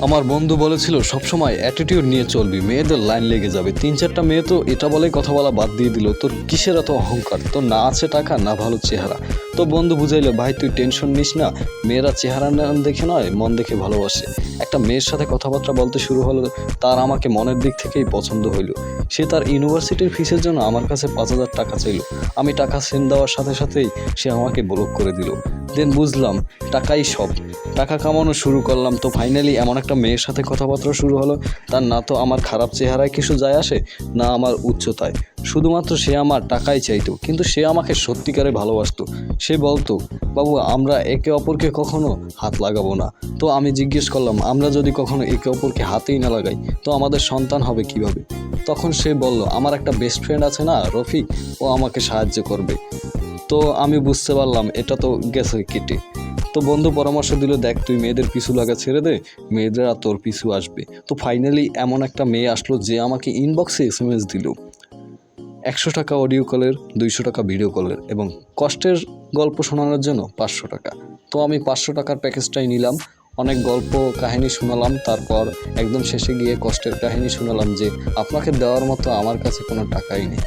আমার বন্ধু বলেছিল সবসময় অ্যাটিটিউড নিয়ে চলবি, মেয়েদের লাইন লেগে যাবে। 3-4টা মেয়ে তো এটা বলেই কথা বলা বাদ দিয়ে দিল, তোর কিসের এত অহংকার, তোর না আছে টাকা না ভালো চেহারা। তো বন্ধু বুঝাইলো, ভাই তুই টেনশন নিস না, মেয়েরা চেহারা দেখে নয় মন দেখে ভালোবাসে। একটা মেয়ের সাথে কথাবার্তা বলতে শুরু হলো, তার আমাকে মনের দিক থেকেই পছন্দ হইলো। সে তার ইউনিভার্সিটির ফিসের জন্য আমার কাছে 5,000 টাকা চাইলো। আমি টাকা সেন্ড দেওয়ার সাথে সাথেই সে আমাকে ব্লক করে দিল। দেন বুঝলাম টাকাই সব, টাকা কামানো শুরু করলাম। তো ফাইনালি এমন একটা মেয়ের সাথে কথাবার্তা শুরু হলো, তার না তো আমার খারাপ চেহারায় কিছু যায় আসে, না আমার উচ্চতায়, শুধুমাত্র সে আমার টাকাই চাইতো। কিন্তু সে আমাকে সত্যিকারে ভালোবাসতো। সে বলতো, বাবু আমরা একে অপরকে কখনো হাত লাগাবো না। তো আমি জিজ্ঞেস করলাম, আমরা যদি কখনো একে অপরকে হাতেই না লাগাই তো আমাদের সন্তান হবে কিভাবে? তখন সে বলল, আমার একটা বেস্ট ফ্রেন্ড আছে না রফি, ও আমাকে সাহায্য করবে। তো আমি বুঝতে পারলাম এটা তো গেছে কেটে। তো বন্ধু পরামর্শ দিল, দেখ তুই মেয়েদের পিছু লাগা ছেড়ে দে, মেয়েদেরা তোর পিছু আসবে। তো ফাইনালি এমন একটা মেয়ে আসলো যে আমাকে ইনবক্সে SMS দিল 100 টাকা অডিও কলের, 200 টাকা ভিডিও কলের এবং কষ্টের গল্প শোনানোর জন্য 500 টাকা। তো আমি 500 টাকার প্যাকেজটাই নিলাম। অনেক গল্প কাহিনী শোনালাম, তারপর একদম শেষে গিয়ে কষ্টের কাহিনী শোনালাম যে আপনাকে দেওয়ার মতো আমার কাছে কোনো টাকাই নেই।